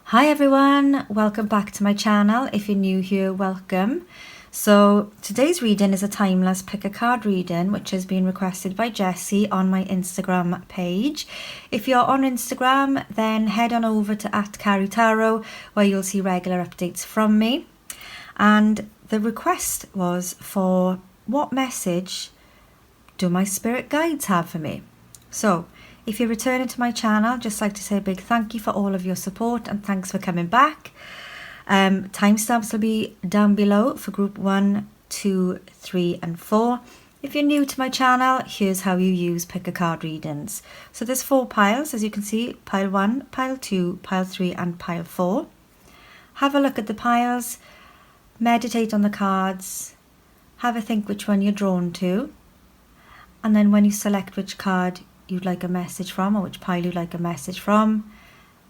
Hi everyone, welcome back to my channel. If you're new here, welcome. So today's reading is a timeless pick a card reading which has been requested by Jessie on my Instagram page. If you're on Instagram, then head on over to @Carutarot where you'll see regular updates from me. And the request was for what message do my spirit guides have for me? So if you're returning to my channel, I'd just like to say a big thank you for all of your support and thanks for coming back. Timestamps will be down below for group 1, 2, 3 and 4. If you're new to my channel, here's how you use pick a card readings. So there's 4 piles, as you can see, pile 1, pile 2, pile 3 and pile 4. Have a look at the piles, meditate on the cards, have a think which one you're drawn to, and then when you select which card you'd like a message from or which pile you'd like a message from,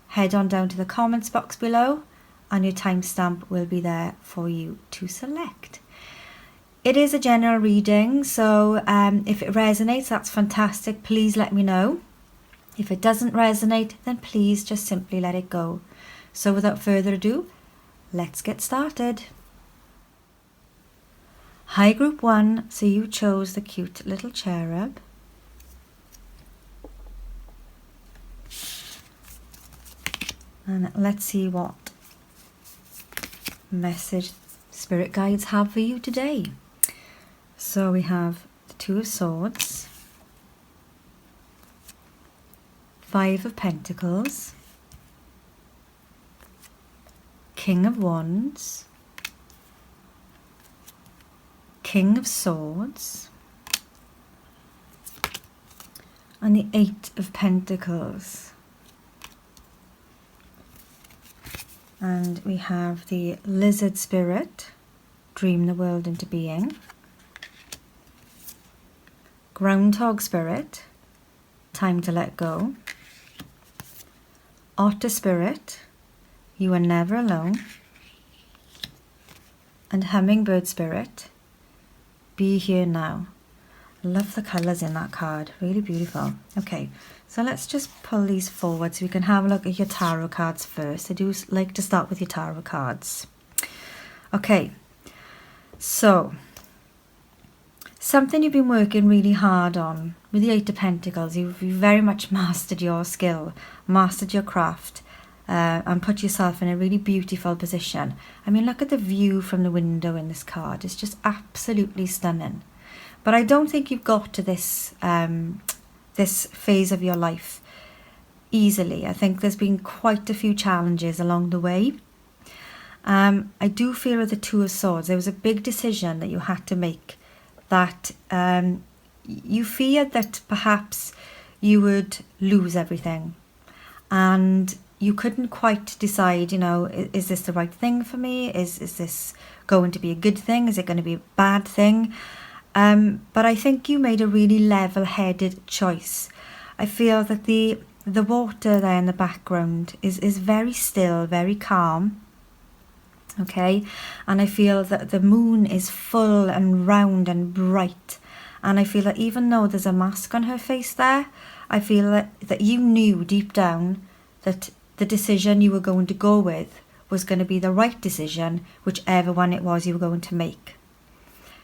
head on down to the comments box below and your timestamp will be there for you to select. It is a general reading, so if it resonates, that's fantastic. Please let me know. If it doesn't resonate, then please just simply let it go. So without further ado, let's get started. Hi group 1, so you chose the cute little cherub. And let's see what message spirit guides have for you today. So we have the 2 of Swords, 5 of Pentacles, King of Wands, King of Swords, and the 8 of Pentacles. And we have the Lizard Spirit, dream the world into being. Groundhog Spirit, time to let go. Otter Spirit, you are never alone. And Hummingbird Spirit, be here now. Love the colours in that card, really beautiful. Okay, so let's just pull these forward so we can have a look at your tarot cards first. I do like to start with your tarot cards. Okay, so something you've been working really hard on with the 8 of Pentacles. You've very much mastered your skill, mastered your craft, and put yourself in a really beautiful position. I mean, look at the view from the window in this card. It's just absolutely stunning. But I don't think you've got to this this phase of your life easily. I think there's been quite a few challenges along the way. I do feel with the 2 of Swords, there was a big decision that you had to make, that you feared that perhaps you would lose everything. And you couldn't quite decide, you know, is this the right thing for me? Is this going to be a good thing? Is it going to be a bad thing? But I think you made a really level-headed choice. I feel that the water there in the background is very still, very calm. Okay, and I feel that the moon is full and round and bright. And I feel that even though there's a mask on her face there, I feel that you knew deep down that the decision you were going to go with was going to be the right decision, whichever one it was you were going to make.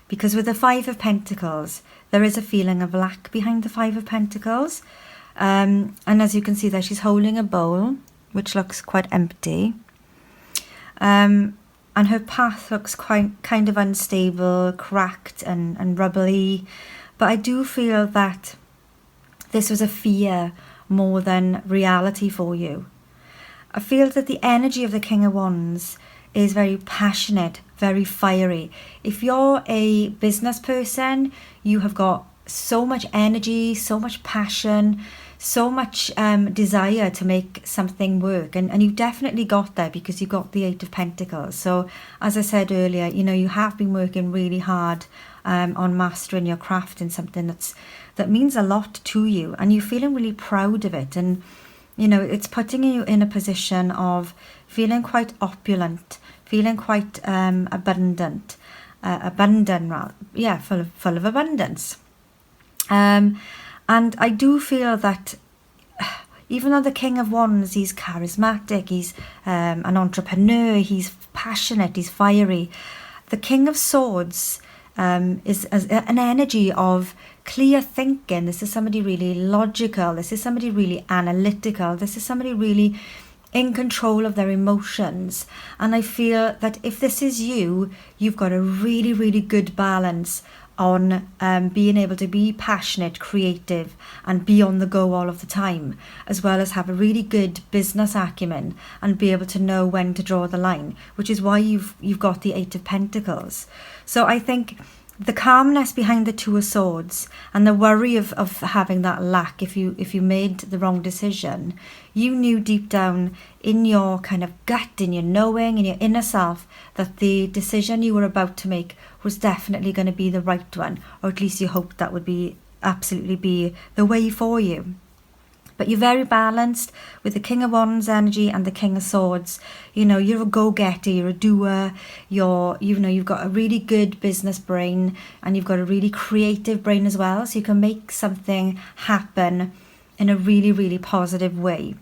Because with the 5 of Pentacles, there is a feeling of lack behind the 5 of Pentacles. And as you can see there, she's holding a bowl, which looks quite empty. And her path looks quite kind of unstable, cracked and rubbly. But I do feel that this was a fear more than reality for you. I feel that the energy of the King of Wands is very passionate, very fiery. If you're a business person, you have got so much energy, so much passion, so much desire to make something work. And you've definitely got there because you got the 8 of Pentacles. So as I said earlier, you know, you have been working really hard on mastering your craft in something that means a lot to you. And you're feeling really proud of it. And, you know, it's putting you in a position of feeling quite opulent, feeling quite abundant, full of abundance. And I do feel that even though the King of Wands, he's charismatic, he's an entrepreneur, he's passionate, he's fiery. The King of Swords is an energy of clear thinking. This is somebody really logical. This is somebody really analytical. This is somebody really in control of their emotions. And I feel that if this is you, you've got a really, really good balance on being able to be passionate, creative, and be on the go all of the time, as well as have a really good business acumen and be able to know when to draw the line, which is why you've got the Eight of Pentacles. So I think the calmness behind the Two of Swords and the worry of having that lack if you made the wrong decision, you knew deep down in your kind of gut, in your knowing, in your inner self, that the decision you were about to make was definitely going to be the right one, or at least you hoped that would be absolutely be the way for you. But you're very balanced with the King of Wands energy and the King of Swords. You know, you're a go-getter, you're a doer, you've got a really good business brain, and you've got a really creative brain as well, so you can make something happen in a really, really positive way.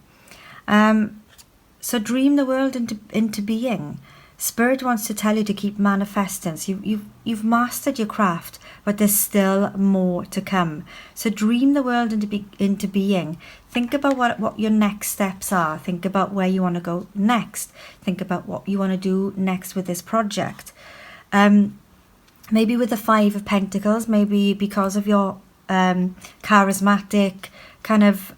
So dream the world into being. Spirit wants to tell you to keep manifesting. So you've mastered your craft, but there's still more to come. So dream the world into being. Think about what your next steps are. Think about where you want to go next. Think about what you want to do next with this project. Maybe with the Five of Pentacles, maybe because of your charismatic kind of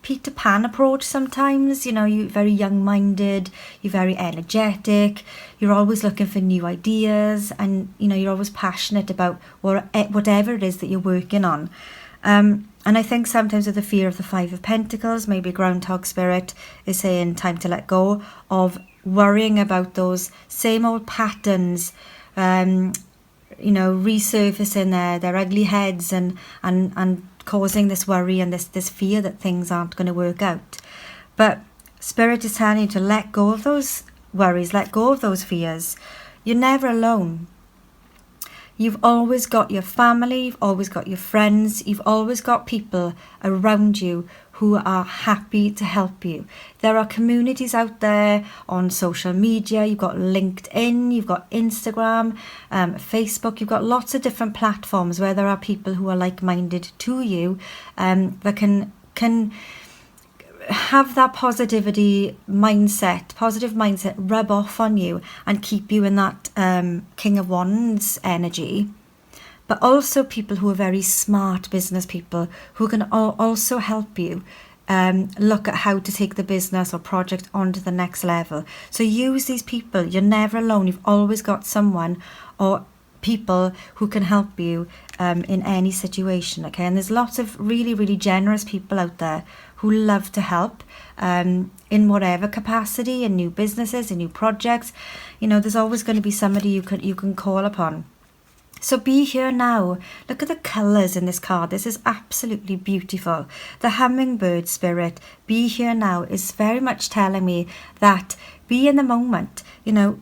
Peter Pan approach sometimes. You know, you're very young-minded, you're very energetic, you're always looking for new ideas, and you know, you're always passionate about whatever it is that you're working on. And I think sometimes with the fear of the Five of Pentacles, maybe Groundhog Spirit is saying time to let go of worrying about those same old patterns, you know, resurfacing their ugly heads and causing this worry and this fear that things aren't going to work out. But Spirit is telling you to let go of those worries, let go of those fears. You're never alone. You've always got your family, you've always got your friends, you've always got people around you who are happy to help you. There are communities out there on social media. You've got LinkedIn, you've got Instagram, Facebook. You've got lots of different platforms where there are people who are like-minded to you, that can have that positive mindset rub off on you and keep you in that King of Wands energy. But also people who are very smart business people who can also help you look at how to take the business or project onto the next level. So use these people. You're never alone. You've always got someone or people who can help you in any situation. Okay, and there's lots of really, really generous people out there who love to help in whatever capacity, in new businesses, in new projects. You know, there's always going to be somebody you can call upon. So be here now. Look at the colours in this card. This is absolutely beautiful. The hummingbird spirit, be here now, is very much telling me that be in the moment. You know,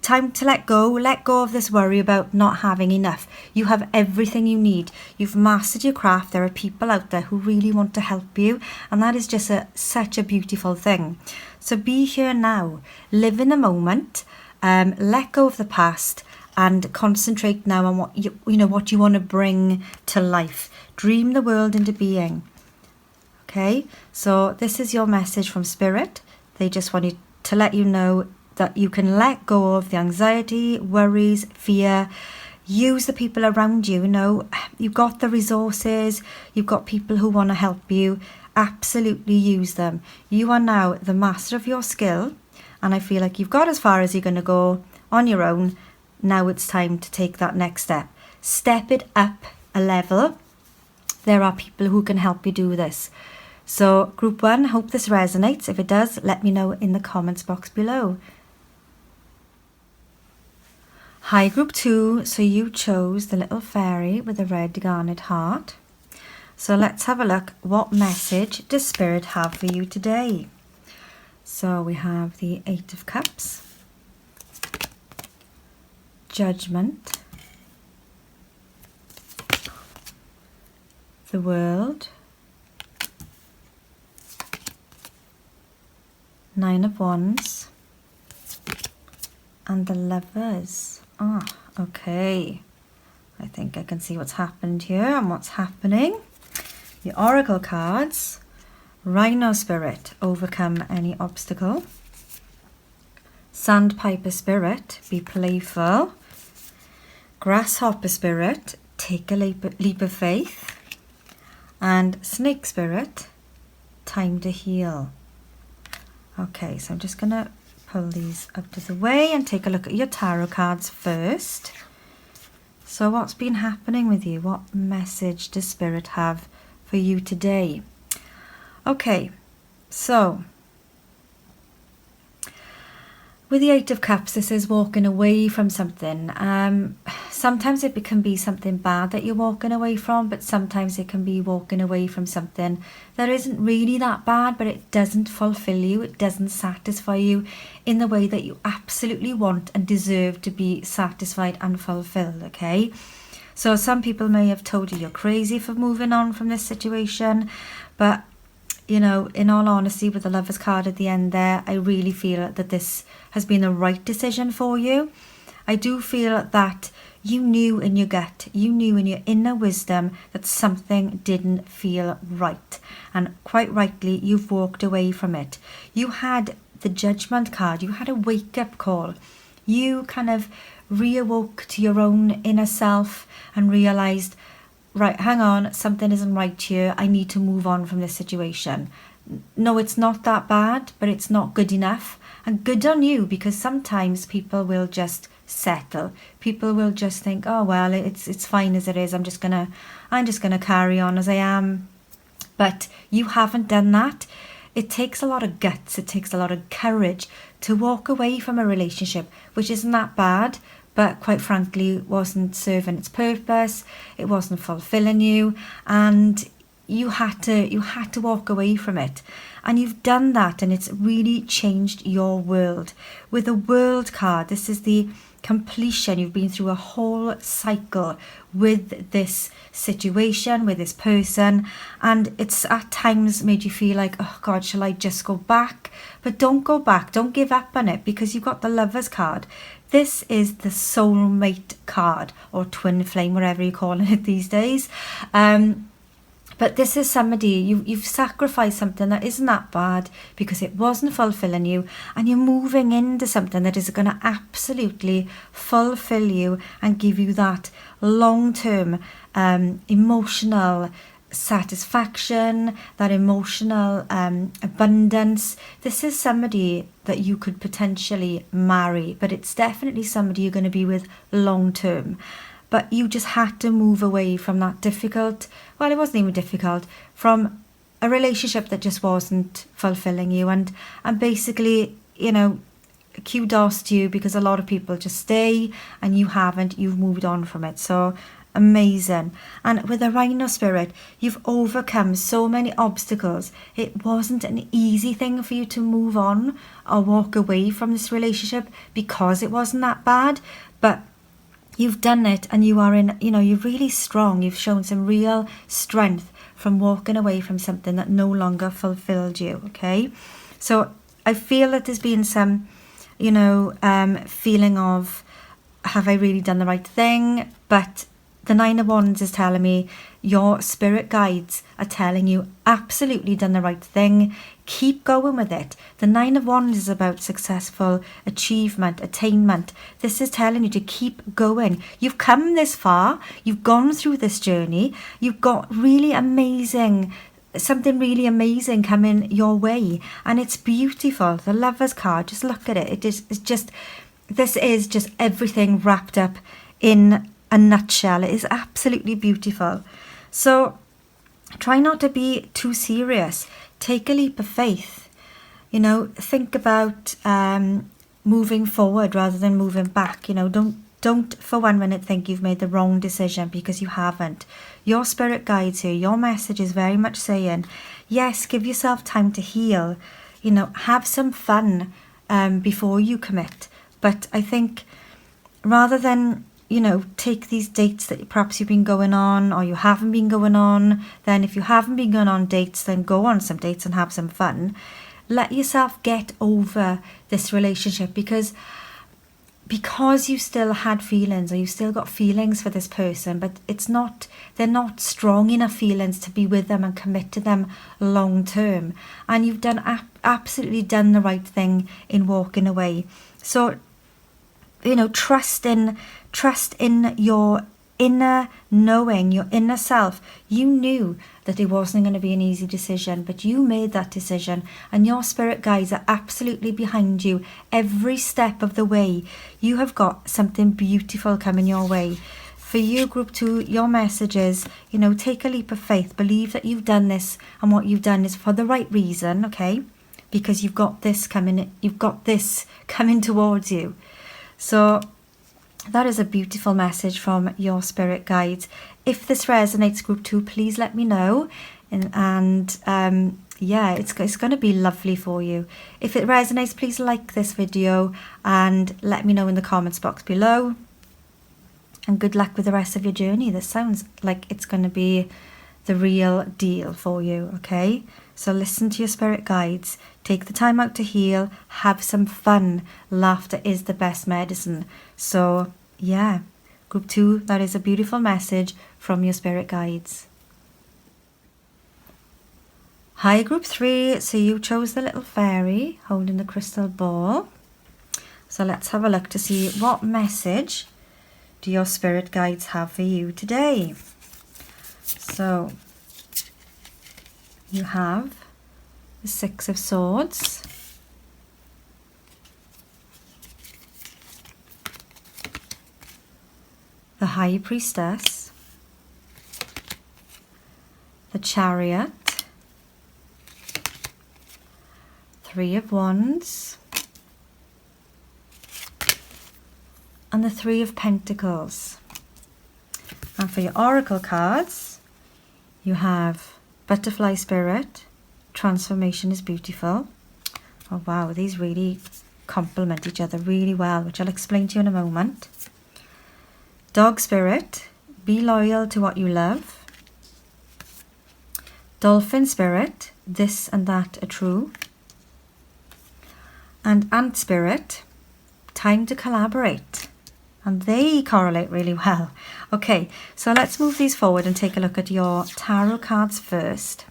time to let go of this worry about not having enough. You have everything you need. You've mastered your craft. There are people out there who really want to help you, and that is just such a beautiful thing. So be here now. Live in the moment. Let go of the past. And concentrate now on what you want to bring to life. Dream the world into being. Okay, so this is your message from Spirit. They just want to let you know that you can let go of the anxiety, worries, fear. Use the people around you. You know, you've got the resources. You've got people who want to help you. Absolutely use them. You are now the master of your skill, and I feel like you've got as far as you're going to go on your own. Now it's time to take that next step. Step it up a level. There are people who can help you do this. So group 1, hope this resonates. If it does, let me know in the comments box below. Hi group 2, so you chose the little fairy with the red garnet heart. So let's have a look. What message does Spirit have for you today? So we have the 8 of Cups. Judgment, the World, Nine of Wands, and the Lovers. Ah, okay. I think I can see what's happened here and what's happening. The Oracle cards. Rhino Spirit, overcome any obstacle. Sandpiper Spirit, be playful. Grasshopper Spirit, take a leap of faith. And Snake Spirit, time to heal. Okay, so I'm just going to pull these up to the way and take a look at your tarot cards first. So what's been happening with you? What message does Spirit have for you today? Okay, so with the Eight of Cups, this is walking away from something. Sometimes it can be something bad that you're walking away from, but sometimes it can be walking away from something that isn't really that bad, but it doesn't fulfill you, it doesn't satisfy you in the way that you absolutely want and deserve to be satisfied and fulfilled, okay? So some people may have told you you're crazy for moving on from this situation, but you know, in all honesty, with the Lovers card at the end there, I really feel that this has been the right decision for you. I do feel that you knew in your gut, you knew in your inner wisdom that something didn't feel right. And quite rightly, you've walked away from it. You had the Judgment card, you had a wake-up call. You kind of reawoke to your own inner self and realised, right, hang on, something isn't right here. I need to move on from this situation. No, it's not that bad, but it's not good enough. And good on you, because sometimes people will just settle. People will just think, oh well, it's fine as it is. I'm just gonna carry on as I am. But you haven't done that. It takes a lot of guts. It takes a lot of courage to walk away from a relationship, which isn't that bad, but quite frankly wasn't serving its purpose. It wasn't fulfilling you, and you had to walk away from it. And you've done that, and it's really changed your world. With the World card, this is the completion. You've been through a whole cycle with this situation, with this person, and it's at times made you feel like, oh God, shall I just go back? But don't go back. Don't give up on it, because you've got the Lovers card. This is the soulmate card, or twin flame, whatever you're calling it these days. But this is somebody, you've sacrificed something that isn't that bad because it wasn't fulfilling you, and you're moving into something that is going to absolutely fulfill you and give you that long-term emotional satisfaction, that emotional abundance. This is somebody that you could potentially marry, but it's definitely somebody you're going to be with long term. But you just had to move away from that difficult, well, it wasn't even difficult, from a relationship that just wasn't fulfilling you. And basically, you know, kudos to you, because a lot of people just stay and you haven't. You've moved on from it. So amazing. And with the Rhino Spirit, you've overcome so many obstacles. It wasn't an easy thing for you to move on or walk away from this relationship because it wasn't that bad, but you've done it, and you are in, you know, you're really strong. You've shown some real strength from walking away from something that no longer fulfilled you, okay? So I feel that there's been some, you know, feeling of, have I really done the right thing? But the Nine of Wands is telling me your spirit guides are telling you absolutely done the right thing. Keep going with it. The Nine of Wands is about successful achievement, attainment. This is telling you to keep going. You've come this far. You've gone through this journey. You've got really amazing, something really amazing coming your way. And it's beautiful. The Lovers card, just look at it. This is just everything wrapped up in a nutshell. It is absolutely beautiful. So try not to be too serious. Take a leap of faith. You know, think about moving forward rather than moving back. You know, don't for 1 minute think you've made the wrong decision, because you haven't. Your spirit guides here. Your message is very much saying, yes, give yourself time to heal. You know, have some fun before you commit. But I think rather than, you know, take these dates that perhaps you've been going on or you haven't been going on, then if you haven't been going on dates, then go on some dates and have some fun. let yourself get over this relationship, because you still had feelings, or you still got feelings for this person, but they're not strong enough feelings to be with them and commit to them long term. And you've absolutely done the right thing in walking away. So, trust in your inner knowing, your inner self. You knew that it wasn't going to be an easy decision, but you made that decision, and your spirit guides are absolutely behind you every step of the way. You have got something beautiful coming your way. For you, group 2, your message is, take a leap of faith. Believe that you've done this, and what you've done is for the right reason, okay? Because you've got this coming towards you. So that is a beautiful message from your spirit guides. If this resonates, group 2, please let me know. And yeah, it's going to be lovely for you. If it resonates, please like this video and let me know in the comments box below. And good luck with the rest of your journey. This sounds like it's going to be the real deal for you, okay? So listen to your spirit guides. Take the time out to heal. Have some fun. Laughter is the best medicine. So yeah, group 2, that is a beautiful message from your spirit guides. Hi, group 3. So you chose the little fairy holding the crystal ball. So let's have a look to see what message do your spirit guides have for you today. So you have the 6 of Swords, the High Priestess, the Chariot, 3 of Wands, and the 3 of Pentacles. And for your oracle cards, you have Butterfly Spirit, Transformation is Beautiful. Oh wow, these really complement each other really well, which I'll explain to you in a moment. Dog Spirit, Be Loyal to What You Love. Dolphin Spirit, This and That Are True. And Ant Spirit, Time to Collaborate. And they correlate really well. Okay, so let's move these forward and take a look at your tarot cards first.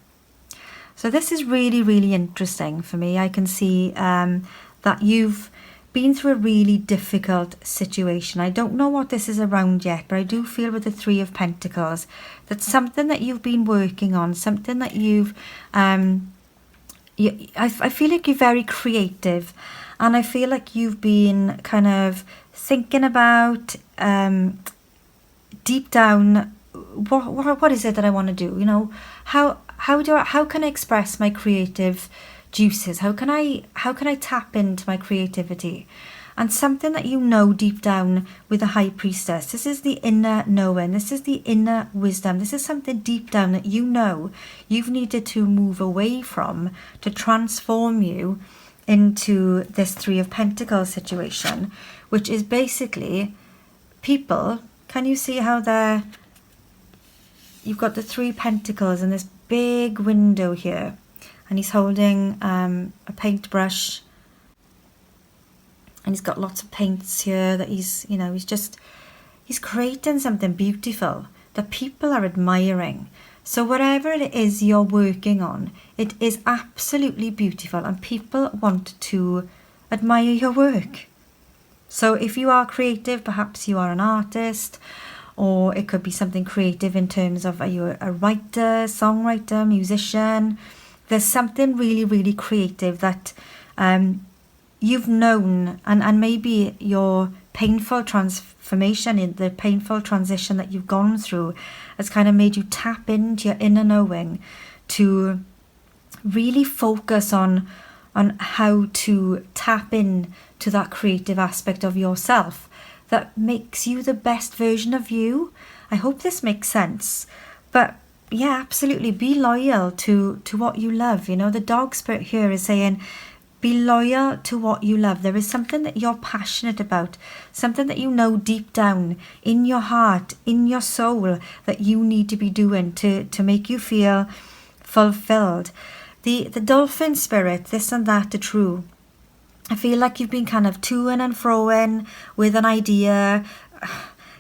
So this is really, really interesting for me. I can see that you've been through a really difficult situation. I don't know what this is around yet, but I do feel with the 3 of Pentacles that something that you've been working on, something that you've, I feel like you're very creative, and I feel like you've been kind of thinking about deep down, what is it that I want to do? How can I express my creative juices? How can I tap into my creativity? And something that deep down with the High Priestess, this is the inner knowing, this is the inner wisdom, this is something deep down that you've needed to move away from to transform you into this 3 of Pentacles situation, which is basically people. Can you see how you've got the 3 Pentacles and this big window here, and he's holding a paintbrush, and he's got lots of paints here that he's creating something beautiful that people are admiring. So whatever it is you're working on, it is absolutely beautiful, and people want to admire your work. So if you are creative, perhaps you are an artist, or it could be something creative in terms of, are you a writer, songwriter, musician? There's something really, really creative that you've known, and maybe your painful transformation, in the painful transition that you've gone through, has kind of made you tap into your inner knowing to really focus on how to tap in to that creative aspect of yourself that makes you the best version of you. I hope this makes sense. But yeah, absolutely, be loyal to what you love. The dog spirit here is saying, be loyal to what you love. There is something that you're passionate about, something that deep down in your heart, in your soul, that you need to be doing to make you feel fulfilled. The dolphin spirit, this and that are true. I feel like you've been kind of to-ing and fro-ing with an idea,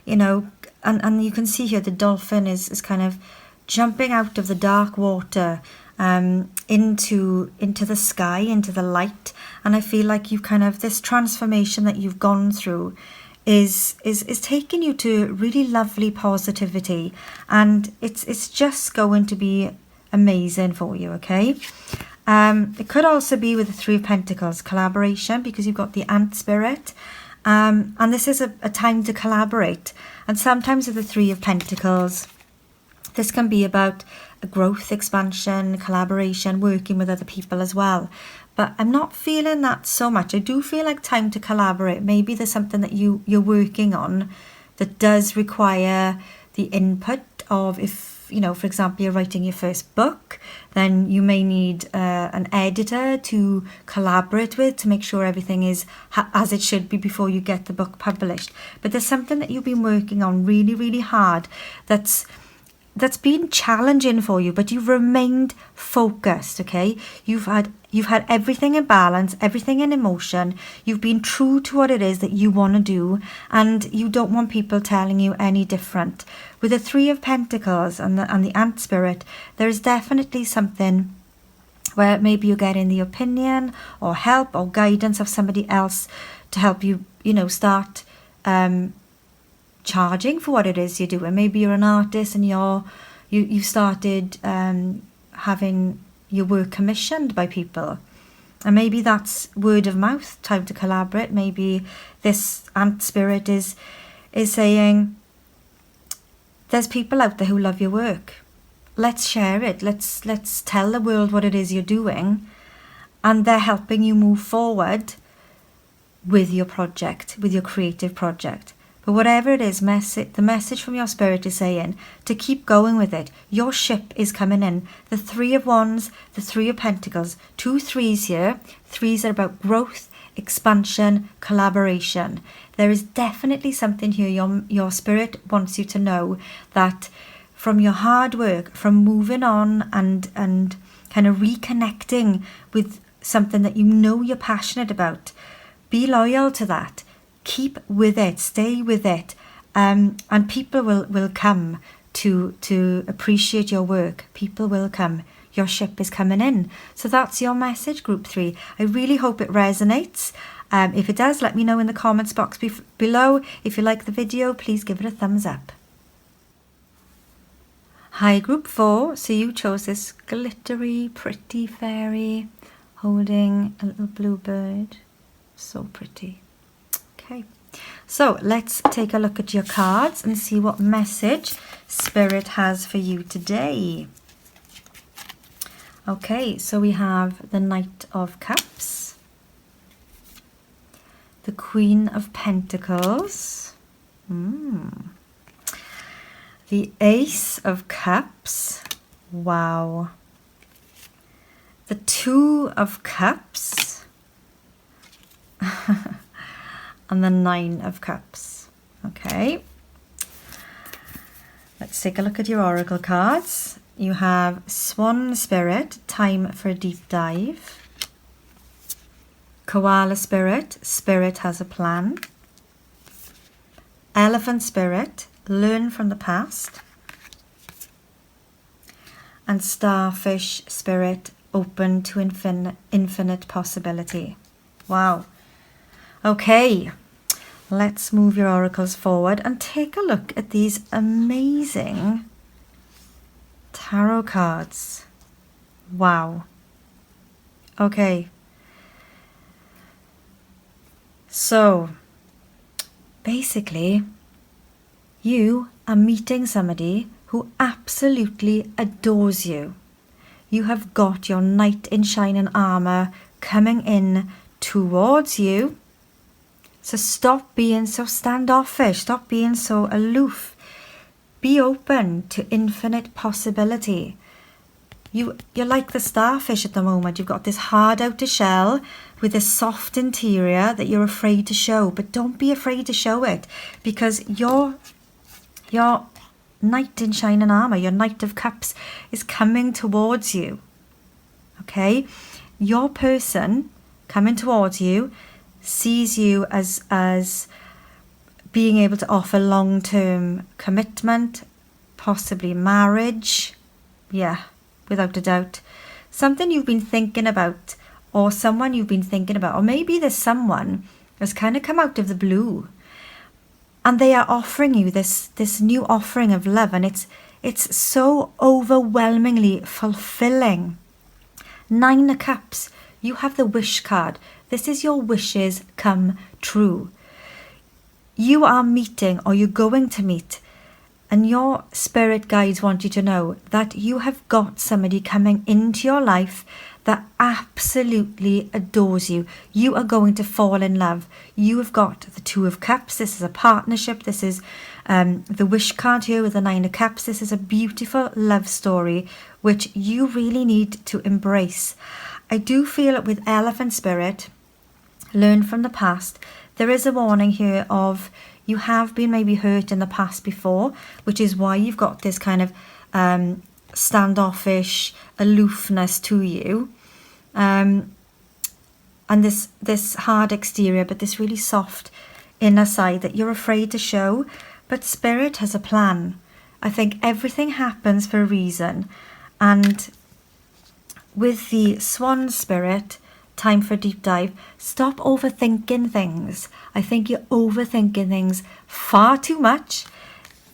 you know, and you can see here the dolphin is kind of jumping out of the dark water into the sky, into the light. And I feel like you've kind of, this transformation that you've gone through is taking you to really lovely positivity, and it's just going to be amazing for you, okay? It could also be with the Three of Pentacles, collaboration, because you've got the ant spirit, and this is a time to collaborate. And sometimes with the Three of Pentacles, this can be about a growth, expansion, collaboration, working with other people as well. But I'm not feeling that so much. I do feel like time to collaborate. Maybe there's something that you're working on that does require the input of, if, you know, for example, you're writing your first book, then you may need an editor to collaborate with to make sure everything is as it should be before you get the book published. But there's something that you've been working on really, really hard that's been challenging for you, but you've remained focused, okay? You've had everything in balance, everything in emotion. You've been true to what it is that you want to do, and you don't want people telling you any different. With the Three of Pentacles and the ant spirit, there is definitely something where maybe you're getting the opinion or help or guidance of somebody else to help you, you know, start charging for what it is you're doing. Maybe you're an artist and you started having your work commissioned by people, and maybe that's word of mouth, time to collaborate. Maybe this ant spirit is saying, there's people out there who love your work, let's share it, let's tell the world what it is you're doing, and they're helping you move forward with your project, with your creative project. But whatever it is, the message from your spirit is saying to keep going with it. Your ship is coming in. The Three of Wands, the Three of Pentacles, 2 threes here. Threes are about growth, expansion, collaboration. There is definitely something here your spirit wants you to know, that from your hard work, from moving on and kind of reconnecting with something that you know you're passionate about, be loyal to that. Keep with it, stay with it, and people will come to appreciate your work. People will come. Your ship is coming in. So that's your message, Group 3. I really hope it resonates. If it does, let me know in the comments box below. If you like the video, please give it a thumbs up. Hi, Group 4. So you chose this glittery, pretty fairy holding a little bluebird. So pretty. Okay, so let's take a look at your cards and see what message Spirit has for you today. Okay, so we have the Knight of Cups, the Queen of Pentacles, the Ace of Cups, wow, the Two of Cups, and the Nine of Cups. Okay, let's take a look at your oracle cards. You have Swan Spirit, time for a deep dive. Koala Spirit, Spirit has a plan. Elephant Spirit, learn from the past. And Starfish Spirit, open to infinite possibility. Wow. Okay, let's move your oracles forward and take a look at these amazing tarot cards. Wow. Okay. So, basically, you are meeting somebody who absolutely adores you. You have got your knight in shining armor coming in towards you. So stop being so standoffish, stop being so aloof. Be open to infinite possibility. You're like the starfish at the moment. You've got this hard outer shell with a soft interior that you're afraid to show. But don't be afraid to show it, because your knight in shining armor, your Knight of Cups, is coming towards you. okay? Your person coming towards you sees you as being able to offer long-term commitment, possibly marriage. Yeah, without a doubt. Something you've been thinking about, or someone you've been thinking about, or maybe there's someone that's kind of come out of the blue and they are offering you this new offering of love, and it's so overwhelmingly fulfilling. 9 of Cups, you have the wish card. This is your wishes come true. You are meeting, or you're going to meet, and your spirit guides want you to know that you have got somebody coming into your life that absolutely adores you. You are going to fall in love. You have got the 2 of Cups. This is a partnership. This is the wish card here with the 9 of Cups. This is a beautiful love story which you really need to embrace. I do feel it with Elephant Spirit, learn from the past. There is a warning here of you have been maybe hurt in the past before, which is why you've got this kind of standoffish aloofness to you, and this hard exterior, but this really soft inner side that you're afraid to show. But Spirit has a plan. I think everything happens for a reason, and with the Swan Spirit, time for a deep dive. Stop overthinking things. I think you're overthinking things far too much.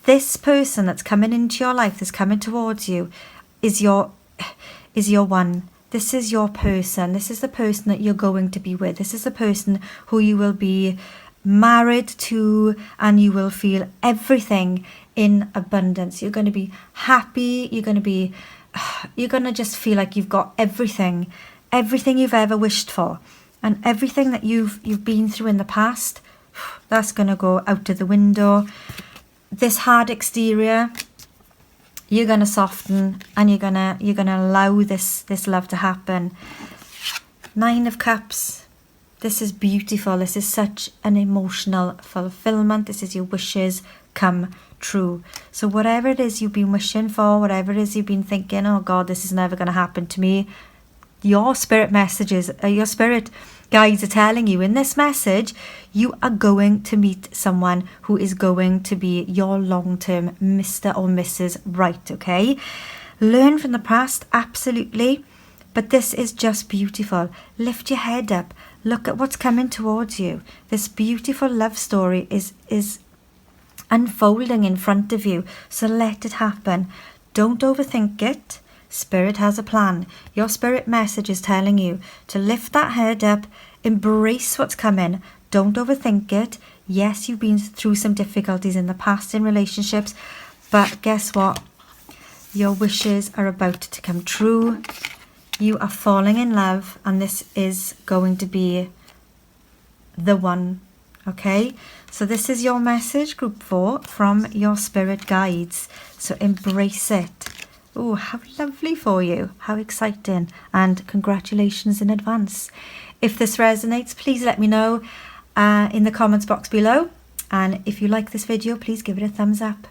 This person that's coming into your life, that's coming towards you, is your one. This is your person. This is the person that you're going to be with. This is the person who you will be married to, and you will feel everything in abundance. You're going to be happy. You're going to just feel like you've got everything you've ever wished for, and everything that you've been through in the past, that's going to go out of the window. This hard exterior, you're going to soften, and you're going to allow this love to happen. 9 of Cups, this is beautiful. This is such an emotional fulfillment. This is your wishes come true. So whatever it is you've been wishing for, whatever it is you've been thinking, oh God, this is never going to happen to me, your spirit messages, your spirit guides are telling you in this message, you are going to meet someone who is going to be your long-term Mr. or Mrs. Right, okay? Learn from the past, absolutely, but this is just beautiful. Lift your head up. Look at what's coming towards you. This beautiful love story is unfolding in front of you, so let it happen. Don't overthink it. Spirit has a plan. Your spirit message is telling you to lift that head up, embrace what's coming, don't overthink it. Yes, you've been through some difficulties in the past in relationships, but guess what? Your wishes are about to come true. You are falling in love, and this is going to be the one. Okay, so this is your message, group 4, from your spirit guides. So embrace it. Oh, how lovely for you. How exciting. And congratulations in advance. If this resonates, please let me know in the comments box below. And if you like this video, please give it a thumbs up.